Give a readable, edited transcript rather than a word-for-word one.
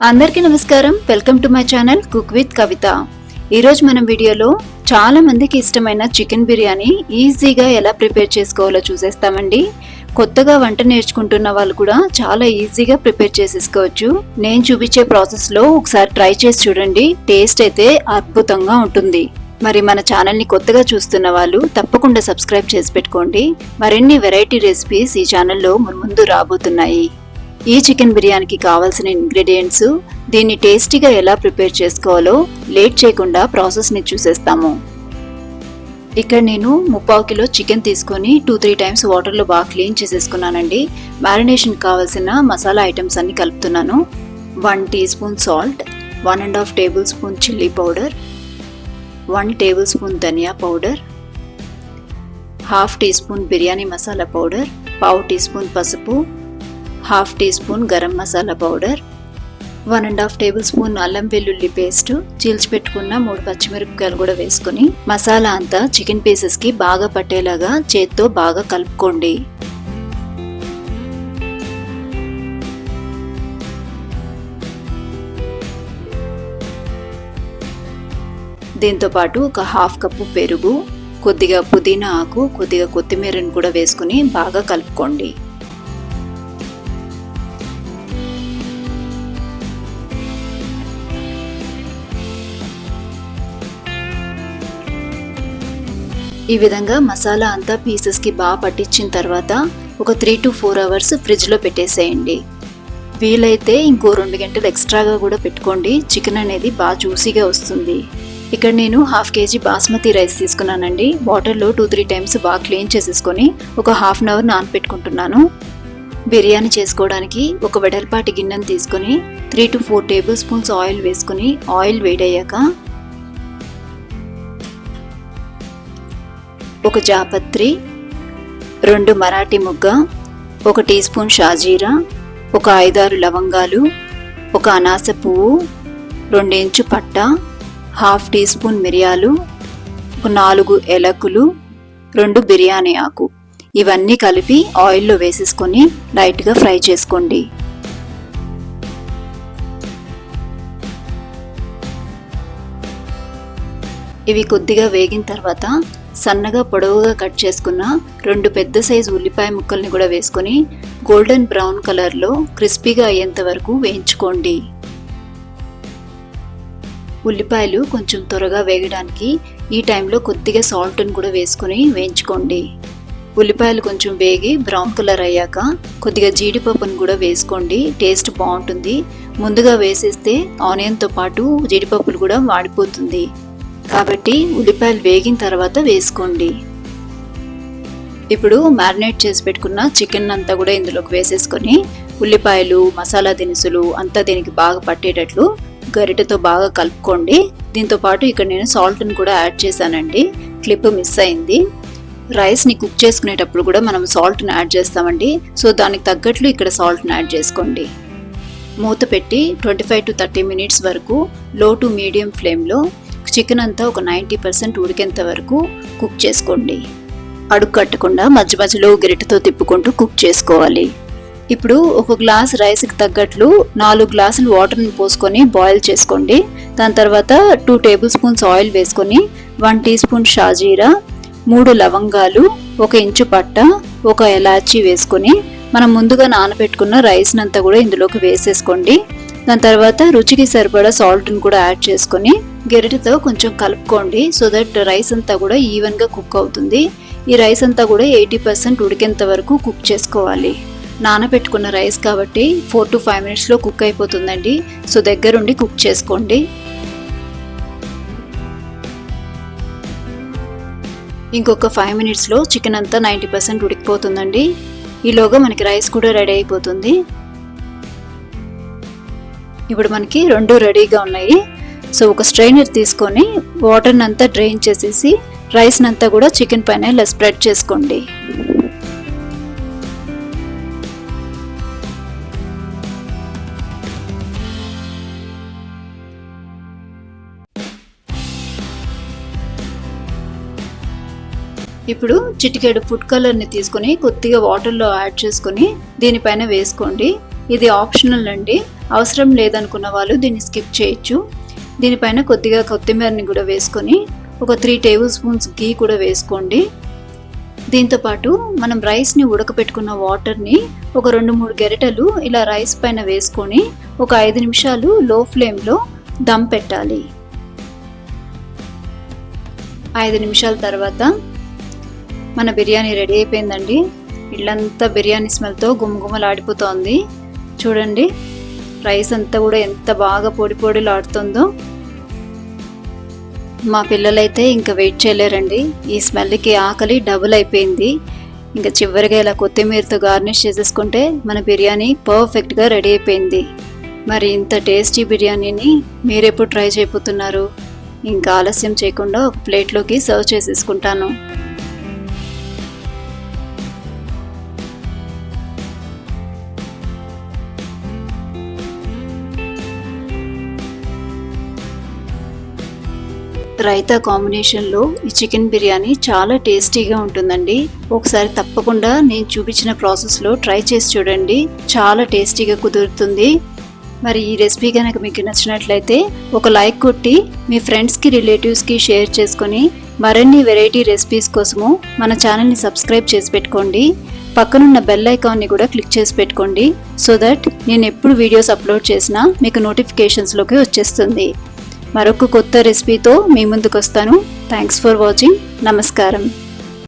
అందరికీ నమస్కారం. Welcome to my channel cook with Kavitha. ఈరోజు మనం వీడియోలో చాలా మందికి ఇష్టమైన చికెన్ బిర్యానీ ఈజీగా ఎలా ప్రిపేర్ చేసుకోవాలో చూసేస్తామండి. కొత్తగా వంట నేర్చుకుంటున్న వాళ్ళు కూడా చాలా ఈజీగా ప్రిపేర్ చేసేసుకోవచ్చు. నేను చూపించే ప్రాసెస్లో ఒకసారి ట్రై చేసి చూడండి. టేస్ట్ అయితే అద్భుతంగా ఉంటుంది. మరి మన ఛానల్ని కొత్తగా చూస్తున్న వాళ్ళు తప్పకుండా సబ్స్క్రైబ్ చేసి పెట్టుకోండి. మరిన్ని వెరైటీ రెసిపీస్ ఈ ఛానల్లో ముందు రాబోతున్నాయి. ఈ చికెన్ బిర్యానీకి కావాల్సిన ఇంగ్రీడియంట్స్, దీన్ని టేస్టీగా ఎలా ప్రిపేర్ చేసుకోవాలో లేట్ చేయకుండా ప్రాసెస్ని చూసేస్తాము. ఇక్కడ నేను 3/4 కిలో చికెన్ తీసుకొని 2-3 టైమ్స్ వాటర్లో బాగా క్లీన్ చేసేసుకున్నానండి. మ్యారినేషన్ కావాల్సిన మసాలా ఐటమ్స్ అన్ని కలుపుతున్నాను. 1 teaspoon salt, 1.5 tablespoon chilli powder, 1 tablespoon dhania powder, 1/2 teaspoon biryani masala powder, 1/2 teaspoon పసుపు, 1/2 teaspoon garam masala powder, 1.5 tablespoon అల్లం వెల్లుల్లి పేస్ట్, చీల్చి పెట్టుకున్న 3 పచ్చిమిరపకాయలు కూడా వేసుకుని మసాలా అంతా చికెన్ పీసెస్కి బాగా పట్టేలాగా చేత్తో బాగా కలుపుకోండి. దీంతో పాటు ఒక 1/2 కప్పు పెరుగు, కొద్దిగా పుదీనా ఆకు, కొద్దిగా కొత్తిమీరను కూడా వేసుకుని బాగా కలుపుకోండి. ఈ విధంగా మసాలా అంతా పీసెస్కి బాగా పట్టించిన తర్వాత ఒక 3 to 4 అవర్స్ ఫ్రిడ్జ్లో పెట్టేసేయండి. వీలైతే ఇంకో 2 గంటలు ఎక్స్ట్రాగా కూడా పెట్టుకోండి. చికెన్ అనేది బాగా జ్యూసీగా వస్తుంది. ఇక్కడ నేను 1/2 kg బాస్మతి రైస్ తీసుకున్నానండి. వాటర్లో 2-3 టైమ్స్ బాగా క్లీన్ చేసేసుకొని ఒక 1/2 అవర్ నానబెట్టుకుంటున్నాను. బిర్యానీ చేసుకోవడానికి ఒక వెడల్పాటి గిన్నెను తీసుకొని 3 to 4 టేబుల్ స్పూన్స్ ఆయిల్ వేసుకుని ఆయిల్ వేడయ్యాక ఒక జాపత్రి, 2 మరాఠీ ముగ్గ, 1 టీ స్పూన్ షాజీరా, ఒక 5-6 లవంగాలు, ఒక అనాస పువ్వు, 2 ఇంచు పట్ట, 1/2 టీ స్పూన్ మిరియాలు, ఒక 4 ఏలకులు, 2 బిర్యానీ ఆకు, ఇవన్నీ కలిపి ఆయిల్లో వేసేసుకొని లైట్గా ఫ్రై చేసుకోండి. ఇవి కొద్దిగా వేగిన తర్వాత సన్నగా పొడవుగా కట్ చేసుకున్న 2 పెద్ద సైజు ఉల్లిపాయ ముక్కల్ని కూడా వేసుకొని గోల్డెన్ బ్రౌన్ కలర్లో క్రిస్పీగా అయ్యేంత వరకు వేయించుకోండి. ఉల్లిపాయలు కొంచెం త్వరగా వేగడానికి ఈ టైంలో కొద్దిగా సాల్ట్ని కూడా వేసుకొని వేయించుకోండి. ఉల్లిపాయలు కొంచెం వేగి బ్రౌన్ కలర్ అయ్యాక కొద్దిగా జీడిపప్పును కూడా వేసుకోండి. టేస్ట్ బాగుంటుంది. ముందుగా వేసేస్తే ఆనియన్తో పాటు జీడిపప్పులు కూడా వాడిపోతుంది. కాబట్టి ఉల్లిపాయలు వేగిన తర్వాత వేసుకోండి. ఇప్పుడు మ్యారినేట్ చేసి పెట్టుకున్న చికెన్ అంతా కూడా ఇందులోకి వేసేసుకొని ఉల్లిపాయలు, మసాలా దినుసులు అంతా దీనికి బాగా పట్టేటట్లు గరిటెతో బాగా కలుపుకోండి. దీంతో పాటు ఇక్కడ నేను సాల్ట్ని కూడా యాడ్ చేశానండి. క్లిప్ మిస్ అయింది. రైస్ని కుక్ చేసుకునేటప్పుడు కూడా మనం సాల్ట్ని యాడ్ చేస్తామండి. సో దానికి తగ్గట్లు ఇక్కడ సాల్ట్ని యాడ్ చేసుకోండి. మూత పెట్టి 25 to 30 మినిట్స్ వరకు లో టు మీడియం ఫ్లేమ్లో చికెన్ అంతా ఒక 90% ఉడికేంత వరకు కుక్ చేసుకోండి. అడుగు కట్టకుండా మధ్య మధ్యలో గరిటెతో తిప్పుకుంటూ కుక్ చేసుకోవాలి. ఇప్పుడు ఒక గ్లాస్ రైస్కి తగ్గట్లు 4 గ్లాసులు వాటర్ని పోసుకొని బాయిల్ చేసుకోండి. దాని తర్వాత 2 టేబుల్ స్పూన్స్ ఆయిల్ వేసుకొని 1 టీ స్పూన్ షాజీరా, 3 లవంగాలు, 1 ఇంచు పట్ట, 1 ఎలాచీ వేసుకొని మనం ముందుగా నానబెట్టుకున్న రైస్ని అంతా కూడా ఇందులోకి వేసేసుకోండి. దాని తర్వాత రుచికి సరిపడా సాల్ట్ని కూడా యాడ్ చేసుకొని గరిటెతో కొంచెం కలుపుకోండి. సో దట్ రైస్ అంతా కూడా ఈవెన్గా కుక్ అవుతుంది. ఈ రైస్ అంతా కూడా 80% ఉడికేంత వరకు కుక్ చేసుకోవాలి. నానబెట్టుకున్న రైస్ కాబట్టి 4 to 5 మినిట్స్లో కుక్ అయిపోతుందండి. సో దగ్గరుండి కుక్ చేసుకోండి. ఇంకొక 5 మినిట్స్లో చికెన్ అంతా 90% ఉడికిపోతుందండి. ఈలోగా మనకి రైస్ కూడా రెడీ అయిపోతుంది. ఇప్పుడు మనకి 2 రెడీగా ఉన్నాయి. సో ఒక స్ట్రైనర్ తీసుకొని వాటర్ని అంతా డ్రైన్ చేసేసి రైస్ని అంతా కూడా చికెన్ పైన ఇలా స్ప్రెడ్ చేసుకోండి. ఇప్పుడు చిటికెడు ఫుడ్ కలర్ని తీసుకొని కొద్దిగా వాటర్లో యాడ్ చేసుకొని దీనిపైన వేసుకోండి. ఇది ఆప్షనల్ అండి. అవసరం లేదనుకున్న వాళ్ళు దీన్ని స్కిప్ చేయొచ్చు. దీనిపైన కొద్దిగా కొత్తిమీరని కూడా వేసుకొని ఒక 3 టేబుల్ స్పూన్స్ గీ కూడా వేసుకోండి. దీంతోపాటు మనం రైస్ని ఉడకపెట్టుకున్న వాటర్ని ఒక 2-3 గరిటెలు ఇలా రైస్ పైన వేసుకొని ఒక 5 నిమిషాలు లో ఫ్లేమ్లో దమ్ పెట్టాలి. 5 నిమిషాల తర్వాత మన బిర్యానీ రెడీ అయిపోయిందండి. ఇల్లంతా బిర్యానీ స్మెల్తో గుమగుమలాడిపోతోంది. చూడండి రైస్ అంతా కూడా ఎంత బాగా పొడి పొడిలాడుతుందో. మా పిల్లలైతే ఇంకా వెయిట్ చేయలేరండి. ఈ స్మెల్కి ఆకలి డబుల్ అయిపోయింది. ఇంకా చివరిగా ఇలా కొత్తిమీరతో గార్నిష్ చేసేసుకుంటే మన బిర్యానీ పర్ఫెక్ట్గా రెడీ అయిపోయింది. మరి ఇంత టేస్టీ బిర్యానీని మీరెప్పుడు ట్రై చేయబోతున్నారు? ఇంకా ఆలస్యం చేయకుండా ఒక ప్లేట్లోకి సర్వ్ చేసేసుకుంటాను. రైతా కాంబినేషన్లో ఈ చికెన్ బిర్యానీ చాలా టేస్టీగా ఉంటుందండి. ఒకసారి తప్పకుండా నేను చూపించిన ప్రాసెస్లో ట్రై చేసి చూడండి, చాలా టేస్టీగా కుదురుతుంది. మరి ఈ రెసిపీ కనుక మీకు నచ్చినట్లయితే ఒక లైక్ కొట్టి మీ ఫ్రెండ్స్కి రిలేటివ్స్కి షేర్ చేసుకొని మరిన్ని వెరైటీ రెసిపీస్ కోసము మన ఛానల్ని సబ్స్క్రైబ్ చేసి పెట్టుకోండి. పక్కనున్న బెల్ ఐకాన్ని కూడా క్లిక్ చేసి పెట్టుకోండి. సో దట్ నేను ఎప్పుడు వీడియోస్ అప్లోడ్ చేసినా మీకు నోటిఫికేషన్స్లోకి వచ్చేస్తుంది. మరొక కొత్త రెసిపీతో మీ ముందుకు వస్తాను. Thanks for watching. నమస్కారం.